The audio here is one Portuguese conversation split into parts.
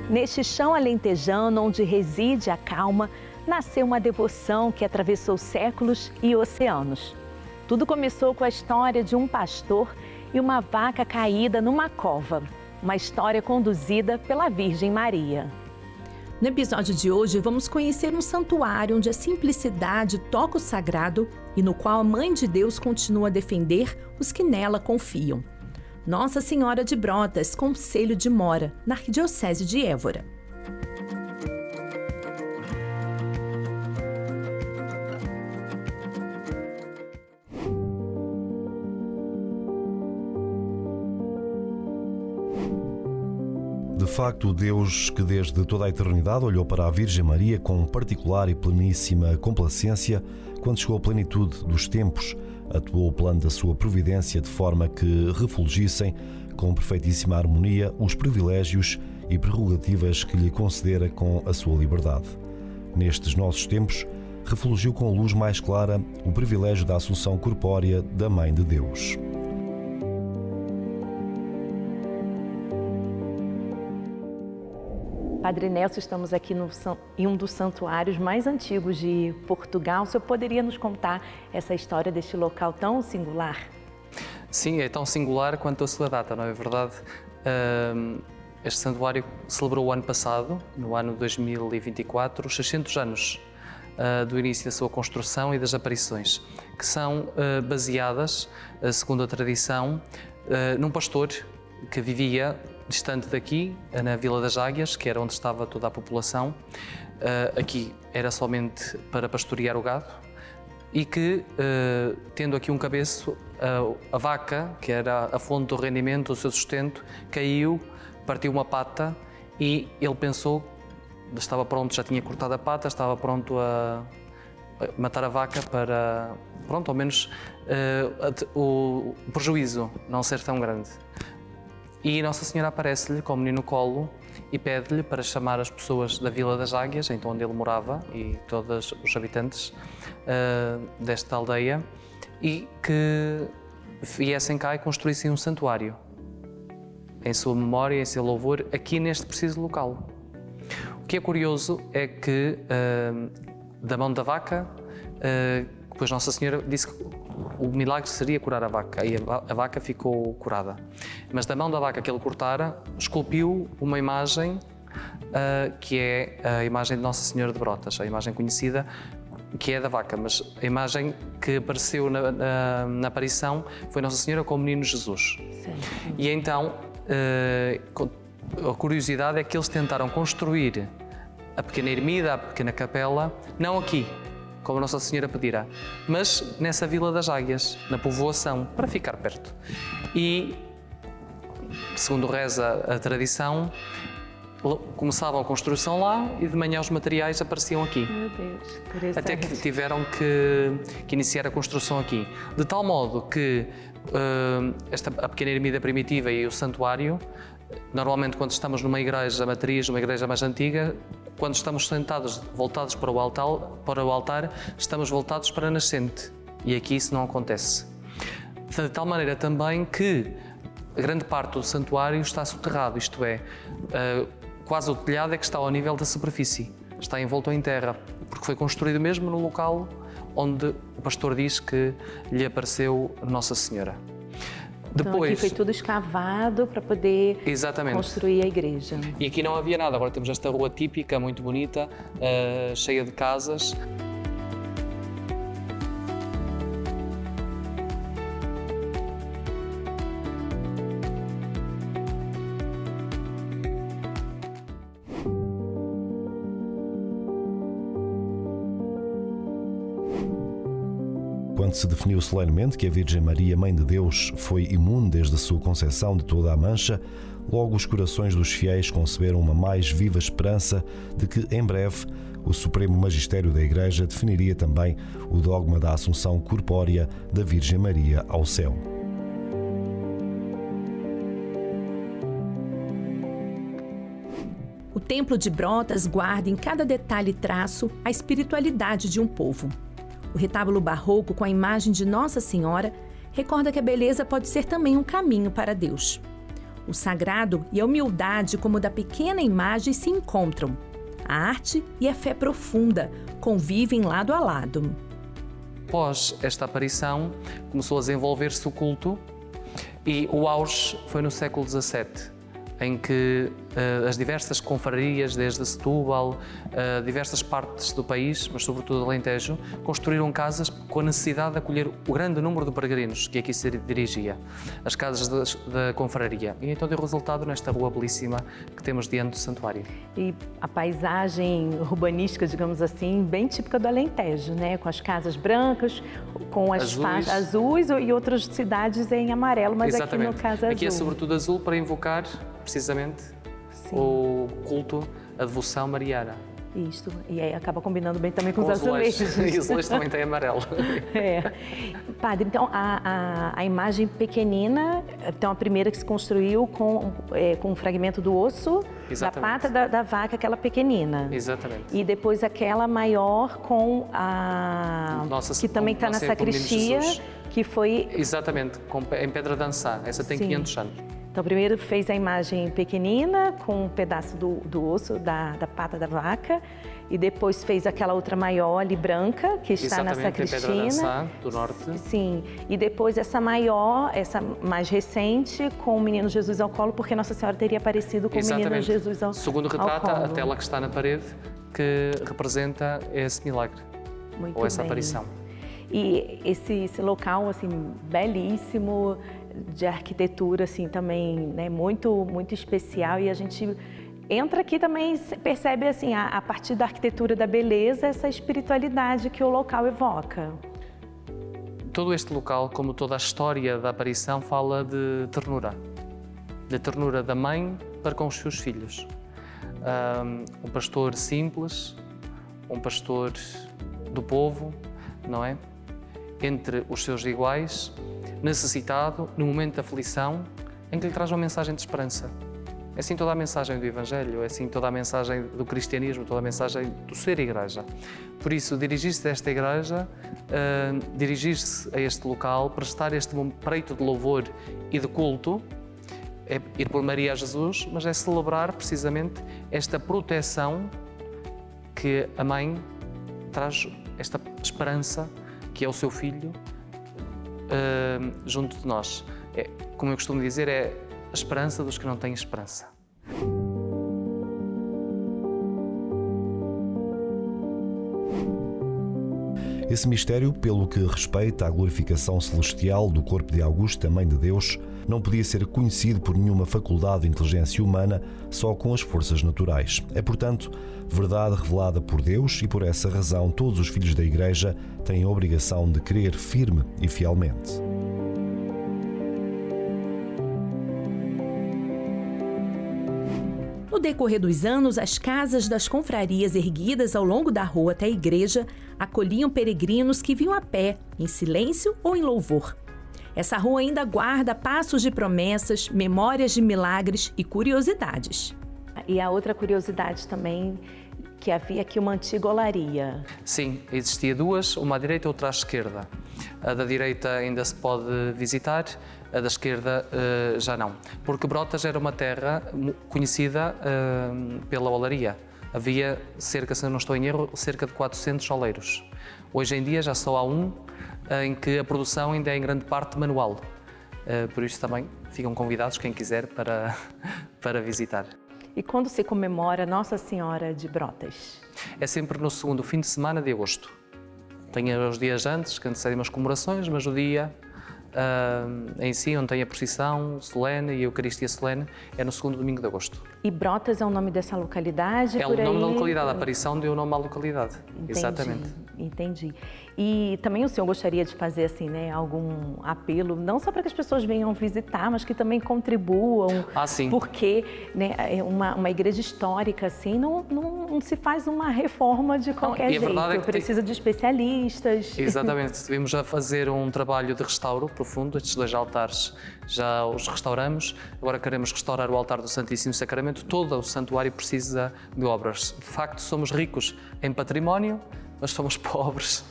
Neste chão alentejano, onde reside a calma, nasceu uma devoção que atravessou séculos e oceanos. Tudo começou com a história de um pastor e uma vaca caída numa cova. Uma história conduzida pela Virgem Maria. No episódio de hoje, vamos conhecer um santuário onde a simplicidade toca o sagrado e no qual a Mãe de Deus continua a defender os que nela confiam. Nossa Senhora de Brotas, Concelho de Mora, na Arquidiocese de Évora. De facto, o Deus que desde toda a eternidade olhou para a Virgem Maria com particular e pleníssima complacência, quando chegou à plenitude dos tempos, atuou o plano da sua providência de forma que refulgissem, com perfeitíssima harmonia, os privilégios e prerrogativas que lhe concedera com a sua liberdade. Nestes nossos tempos, refulgiu com luz mais clara o privilégio da Assunção corpórea da Mãe de Deus. Padre Nelson, estamos aqui em um dos santuários mais antigos de Portugal. O senhor poderia nos contar essa história deste local tão singular? Sim, é tão singular quanto a sua data, não é verdade? Este santuário celebrou o ano passado, no ano 2024, os 600 anos do início da sua construção e das aparições, que são baseadas, segundo a tradição, num pastor que vivia distante daqui, na Vila das Águias, que era onde estava toda a população. Aqui era somente para pastorear o gado e que, tendo aqui um cabeço, a vaca, que era a fonte do rendimento, o seu sustento, caiu, partiu uma pata e ele pensou, estava pronto, já tinha cortado a pata, estava pronto a matar a vaca para, pronto, ao menos o prejuízo não ser tão grande. E Nossa Senhora aparece-lhe com o menino no colo e pede-lhe para chamar as pessoas da Vila das Águias, então onde ele morava, e todos os habitantes desta aldeia, e que viessem cá e construíssem um santuário em sua memória, em seu louvor, aqui neste preciso local. O que é curioso é que da mão da vaca, depois Nossa Senhora disse que o milagre seria curar a vaca, e a vaca ficou curada. Mas da mão da vaca que ele cortara, esculpiu uma imagem que é a imagem de Nossa Senhora de Brotas, a imagem conhecida, que é da vaca, mas a imagem que apareceu na aparição foi Nossa Senhora com o menino Jesus. Sim. E então, a curiosidade é que eles tentaram construir a pequena ermida, a pequena capela, não aqui, como Nossa Senhora pedira, mas nessa Vila das Águias, na povoação, para ficar perto. E, segundo reza a tradição, começavam a construção lá e de manhã os materiais apareciam aqui. Meu Deus, interessante. Até que tiveram que iniciar a construção aqui. De tal modo que a pequena ermida primitiva e o santuário, normalmente quando estamos numa igreja matriz, numa igreja mais antiga, quando estamos sentados, voltados para o altar, estamos voltados para a nascente. E aqui isso não acontece. De tal maneira também que a grande parte do santuário está soterrado, isto é, quase o telhado é que está ao nível da superfície. Está envolto em terra, porque foi construído mesmo no local onde o pastor diz que lhe apareceu Nossa Senhora. Então Depois, aqui foi tudo escavado para poder construir a igreja. E aqui não havia nada, agora temos esta rua típica, muito bonita, cheia de casas. Quando se definiu solenemente que a Virgem Maria, Mãe de Deus, foi imune desde a sua concepção de toda a mancha, logo os corações dos fiéis conceberam uma mais viva esperança de que, em breve, o Supremo Magistério da Igreja definiria também o dogma da Assunção corpórea da Virgem Maria ao céu. O Templo de Brotas guarda em cada detalhe e traço a espiritualidade de um povo. O retábulo barroco com a imagem de Nossa Senhora recorda que a beleza pode ser também um caminho para Deus. O sagrado e a humildade como da pequena imagem se encontram. A arte e a fé profunda convivem lado a lado. Após esta aparição, começou a desenvolver-se o culto e o auge foi no século XVII, em que as diversas confrarias, desde Setúbal, diversas partes do país, mas sobretudo Alentejo, construíram casas com a necessidade de acolher o grande número de peregrinos que aqui se dirigia, as casas da confraria. E então deu resultado nesta rua belíssima que temos diante do santuário. E a paisagem urbanística, digamos assim, bem típica do Alentejo, né? Com as casas brancas, com as faixas azuis e outras cidades em amarelo, mas exatamente. Aqui no caso é azul. Aqui é sobretudo azul para invocar precisamente o culto, a devoção mariana. Isto, e aí acaba combinando bem também com os azulejos. azulejos. E os azulejos também têm amarelo. Padre, então a imagem pequenina, então a primeira que se construiu com um fragmento do osso exatamente. da pata da vaca, aquela pequenina. Exatamente. E depois aquela maior com que também está na sacristia, que foi... Exatamente, em pedra dançã, essa tem 500 anos. Então, primeiro fez a imagem pequenina, com um pedaço do osso da pata da vaca, e depois fez aquela outra maior ali, branca, que está na sacristina. Pedra dançã, do norte. Sim, e depois essa maior, essa mais recente, com o menino Jesus ao colo, porque Nossa Senhora teria aparecido com o menino Jesus ao colo. Segundo retrata a tela que está na parede, que representa esse milagre, Muito ou essa bem. aparição. E esse local, assim, belíssimo, de arquitetura, assim, também, né, muito especial, e a gente entra aqui também, percebe, assim, a partir da arquitetura da beleza, essa espiritualidade que o local evoca. Todo este local, como toda a história da aparição, fala de ternura da mãe para com os seus filhos. Um pastor simples, um pastor do povo, não é? Entre os seus iguais, necessitado, no momento de aflição, em que lhe traz uma mensagem de esperança. É assim toda a mensagem do Evangelho, é assim toda a mensagem do cristianismo, toda a mensagem do ser igreja. Por isso, dirigir-se a esta igreja, dirigir-se a este local, prestar este preito de louvor e de culto, é ir por Maria a Jesus, mas é celebrar precisamente esta proteção que a mãe traz, esta esperança que é o seu filho junto de nós. Como eu costumo dizer, é a esperança dos que não têm esperança. Esse mistério, pelo que respeita à glorificação celestial do corpo de Augusta, Mãe de Deus, não podia ser conhecido por nenhuma faculdade de inteligência humana, só com as forças naturais. É, portanto, verdade revelada por Deus e, por essa razão, todos os filhos da Igreja têm a obrigação de crer firme e fielmente. No decorrer dos anos, as casas das confrarias erguidas ao longo da rua até a igreja acolhiam peregrinos que vinham a pé, em silêncio ou em louvor. Essa rua ainda guarda passos de promessas, memórias de milagres e curiosidades. E a outra curiosidade também, que havia aqui uma antiga olaria. Sim, existia duas, uma à direita e outra à esquerda. A da direita ainda se pode visitar, a da esquerda já não. Porque Brotas era uma terra conhecida pela olaria. Havia cerca, se eu não estou em erro, cerca de 400 oleiros. Hoje em dia já só há um em que a produção ainda é em grande parte manual. Por isso também ficam convidados, quem quiser, para visitar. E quando se comemora Nossa Senhora de Brotas? É sempre no segundo fim de semana de agosto. Tem os dias antes, que antecedem as comemorações, mas o dia em si, onde tem a procissão solene e a Eucaristia solene, é no segundo domingo de agosto. E Brotas é o nome dessa localidade? É o nome da localidade, a aparição deu o nome à localidade. Entendi, exatamente. Entendi. E também o senhor gostaria de fazer assim, né, algum apelo, não só para que as pessoas venham visitar, mas que também contribuam. Sim. Porque, né, uma igreja histórica assim não se faz uma reforma de qualquer jeito. É que precisa de especialistas. Exatamente. Estivemos a fazer um trabalho de restauro profundo. Estes dois altares já os restauramos. Agora queremos restaurar o altar do Santíssimo Sacramento. Todo o santuário precisa de obras. De facto, somos ricos em património, mas somos pobres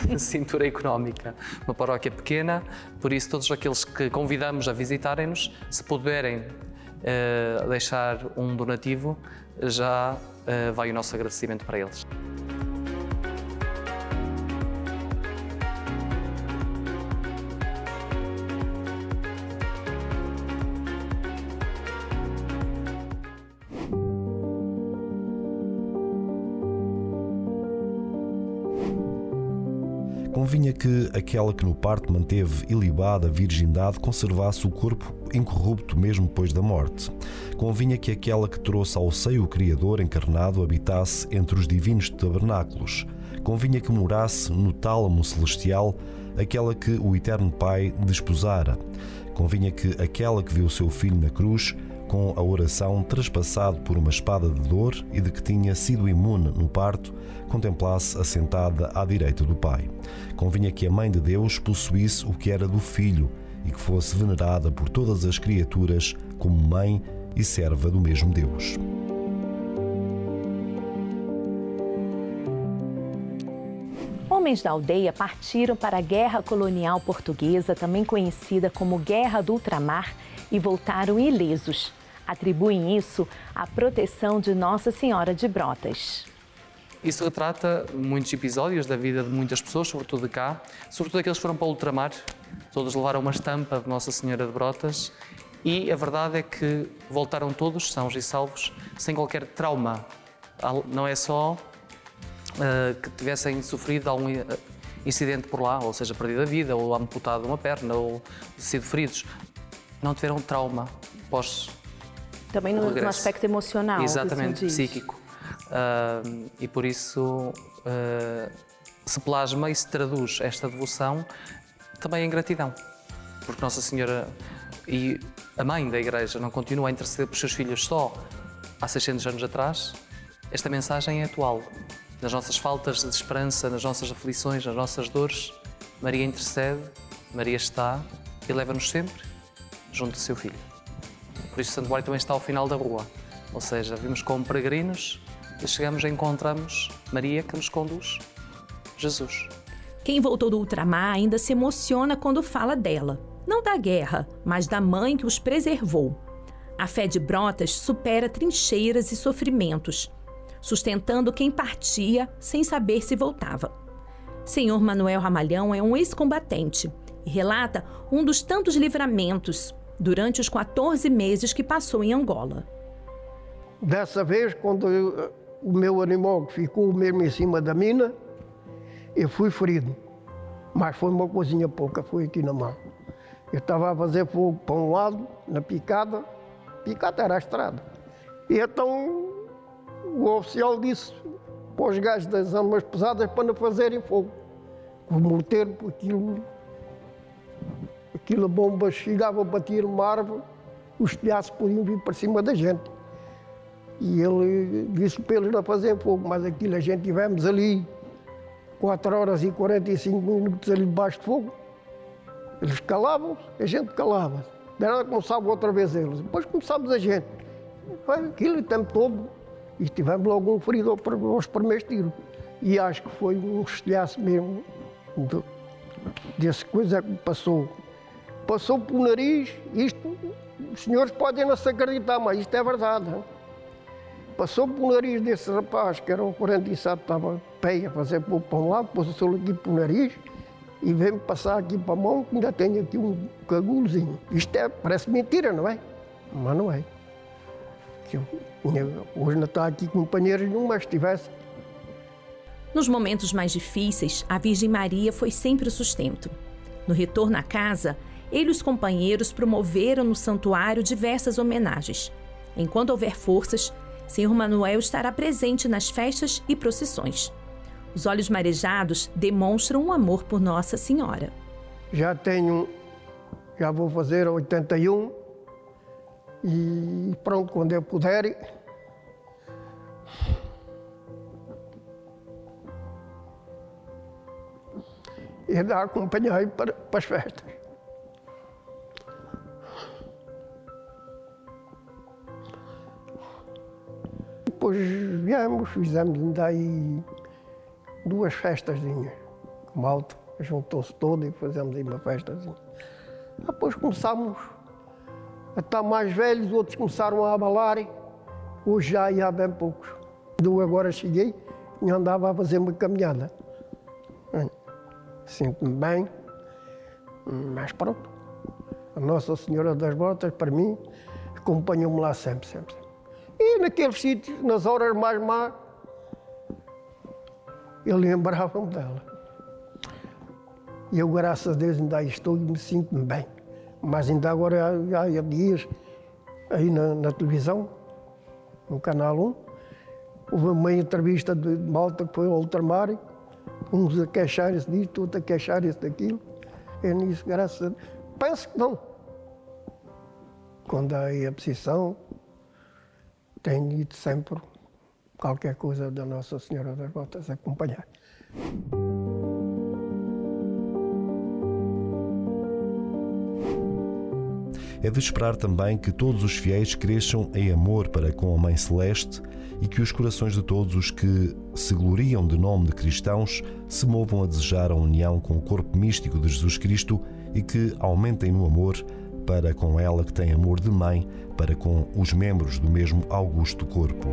na cintura económica. Uma paróquia pequena, por isso todos aqueles que convidamos a visitarem-nos, se puderem deixar um donativo, já vai o nosso agradecimento para eles. Convinha que aquela que no parto manteve ilibada a virgindade conservasse o corpo incorrupto mesmo depois da morte. Convinha que aquela que trouxe ao seio o Criador encarnado habitasse entre os divinos tabernáculos. Convinha que morasse no tálamo celestial aquela que o Eterno Pai desposara. Convinha que aquela que viu o seu filho na cruz, com a oração traspassado por uma espada de dor e de que tinha sido imune no parto, contemplasse assentada à direita do Pai. Convinha que a Mãe de Deus possuísse o que era do Filho e que fosse venerada por todas as criaturas como mãe e serva do mesmo Deus. Homens da aldeia partiram para a Guerra Colonial Portuguesa, também conhecida como Guerra do Ultramar, e voltaram ilesos. Atribuem isso à proteção de Nossa Senhora de Brotas. Isso retrata muitos episódios da vida de muitas pessoas, sobretudo de cá, sobretudo aqueles que foram para o ultramar. Todos levaram uma estampa de Nossa Senhora de Brotas e a verdade é que voltaram todos sãos e salvos, sem qualquer trauma. Não é só que tivessem sofrido algum incidente por lá, ou seja, perdido a vida, ou amputado uma perna, ou sido feridos. Não tiveram trauma pós Também no aspecto emocional. Exatamente, psíquico. E por isso se plasma e se traduz esta devoção também em gratidão. Porque Nossa Senhora e a Mãe da Igreja não continua a interceder por seus filhos só há 600 anos atrás. Esta mensagem é atual. Nas nossas faltas de esperança, nas nossas aflições, nas nossas dores, Maria intercede, Maria está e leva-nos sempre junto do seu Filho. Por isso o santuário também está ao final da rua, ou seja, vimos como peregrinos e chegamos e encontramos Maria que nos conduz, Jesus. Quem voltou do ultramar ainda se emociona quando fala dela, não da guerra, mas da mãe que os preservou. A fé de Brotas supera trincheiras e sofrimentos, sustentando quem partia sem saber se voltava. Senhor Manuel Ramalhão é um ex-combatente e relata um dos tantos livramentos durante os 14 meses que passou em Angola. Dessa vez, quando o meu animal ficou mesmo em cima da mina, eu fui ferido. Mas foi uma coisinha pouca, foi aqui na mão. Eu estava a fazer fogo para um lado, na picada era a estrada. E então o oficial disse para os gajos das armas pesadas para não fazerem fogo. O morteiro, aquilo bomba chegava a bater uma árvore, os telhaços podiam vir para cima da gente. E ele disse para eles não fazerem fogo, mas aquilo a gente tivemos ali 4 horas e 45 minutos ali debaixo de fogo. Eles calavam-se, a gente calava-se. Daí nada começavam outra vez eles. Depois começámos a gente. Foi aquilo o tempo todo. E tivemos logo um ferido aos primeiros tiros. E acho que foi um estilhaço mesmo dessa coisa que passou. Passou pelo nariz, isto, os senhores podem não se acreditar, mas isto é verdade. Hein? Passou pelo nariz desse rapaz, que era um 47, estava pé a fazer para um lado, passou aqui pelo nariz e veio-me passar aqui para a mão, que ainda tenho aqui um cagulozinho. Isto parece mentira, não é? Mas não é. Hoje não está aqui companheiros nenhum, mas estivesse. Nos momentos mais difíceis, a Virgem Maria foi sempre o sustento. No retorno à casa, ele e os companheiros promoveram no santuário diversas homenagens. Enquanto houver forças, Senhor Manuel estará presente nas festas e procissões. Os olhos marejados demonstram um amor por Nossa Senhora. Já vou fazer 81 e pronto, quando eu puder, eu acompanhei para as festas. Depois viemos, fizemos ainda aí 2 festazinhas. O malta juntou-se todo e fizemos aí uma festazinha. Depois começámos Estão mais velhos, outros começaram a abalar. Hoje já há bem poucos. Eu agora cheguei e andava a fazer uma caminhada. Sinto-me bem, mas pronto. A Nossa Senhora das Brotas, para mim, acompanhou-me lá sempre. E naqueles sítios, nas horas mais más, eu lembrava-me dela. E eu, graças a Deus, ainda aí estou e me sinto bem. Mas ainda agora, já há dias, aí na televisão, no Canal 1, houve uma entrevista de malta que foi ao ultramar, uns a queixarem-se disto, outros a queixarem-se daquilo. É nisso, graças a Deus. Penso que não. Quando há aí a precisão, tenho ido sempre qualquer coisa da Nossa Senhora das Brotas acompanhar. É de esperar também que todos os fiéis cresçam em amor para com a Mãe Celeste e que os corações de todos os que se gloriam de nome de cristãos se movam a desejar a união com o corpo místico de Jesus Cristo e que aumentem no amor para com ela que tem amor de mãe para com os membros do mesmo augusto corpo.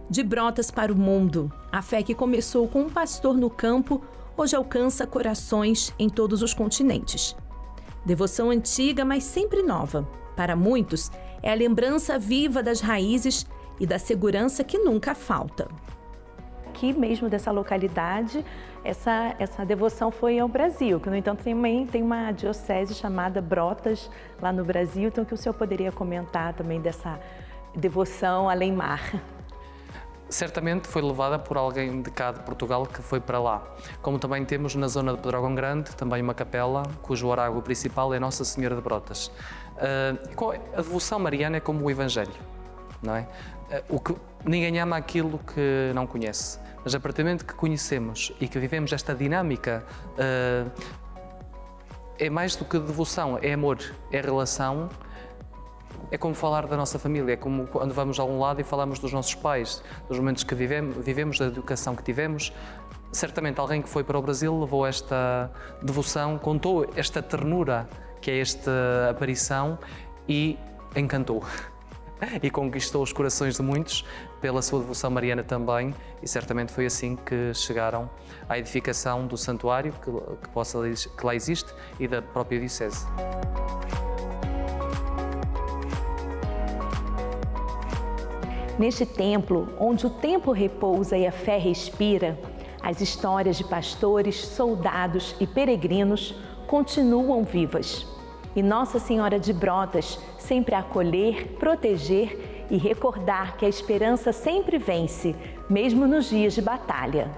De Brotas para o mundo, a fé que começou com um pastor no campo hoje alcança corações em todos os continentes. Devoção antiga, mas sempre nova. Para muitos, é a lembrança viva das raízes e da segurança que nunca falta. Aqui mesmo dessa localidade, essa devoção foi ao Brasil, que no entanto também tem uma diocese chamada Brotas lá no Brasil, então que o senhor poderia comentar também dessa devoção além mar. Certamente foi levada por alguém de cá de Portugal que foi para lá. Como também temos na zona de Pedrógão Grande, também uma capela, cujo oráculo principal é Nossa Senhora de Brotas. A devoção mariana é como o Evangelho, não é? Ninguém ama aquilo que não conhece, mas a partir do momento que conhecemos e que vivemos esta dinâmica, é mais do que devoção, é amor, é relação. É como falar da nossa família, é como quando vamos a algum lado e falamos dos nossos pais, dos momentos que vivemos, da educação que tivemos. Certamente alguém que foi para o Brasil levou esta devoção, contou esta ternura que é esta aparição e encantou. E conquistou os corações de muitos pela sua devoção mariana também, e certamente foi assim que chegaram à edificação do santuário que lá existe e da própria diocese. Neste templo, onde o tempo repousa e a fé respira, as histórias de pastores, soldados e peregrinos continuam vivas. E Nossa Senhora de Brotas sempre a acolher, proteger e recordar que a esperança sempre vence, mesmo nos dias de batalha.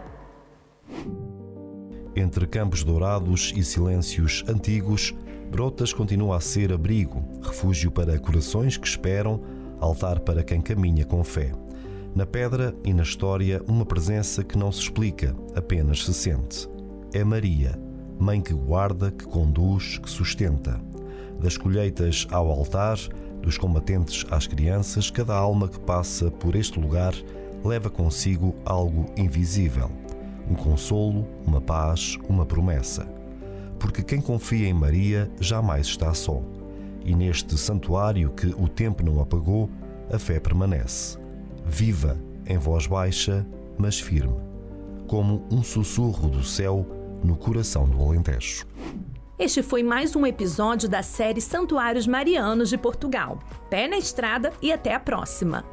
Entre campos dourados e silêncios antigos, Brotas continua a ser abrigo, refúgio para corações que esperam, altar para quem caminha com fé. Na pedra e na história, uma presença que não se explica, apenas se sente. É Maria, mãe que guarda, que conduz, que sustenta. Das colheitas ao altar, dos combatentes às crianças, cada alma que passa por este lugar leva consigo algo invisível. Um consolo, uma paz, uma promessa. Porque quem confia em Maria jamais está só. E neste santuário que o tempo não apagou, a fé permanece. Viva, em voz baixa, mas firme. Como um sussurro do céu no coração do Alentejo. Este foi mais um episódio da série Santuários Marianos de Portugal. Pé na estrada e até a próxima!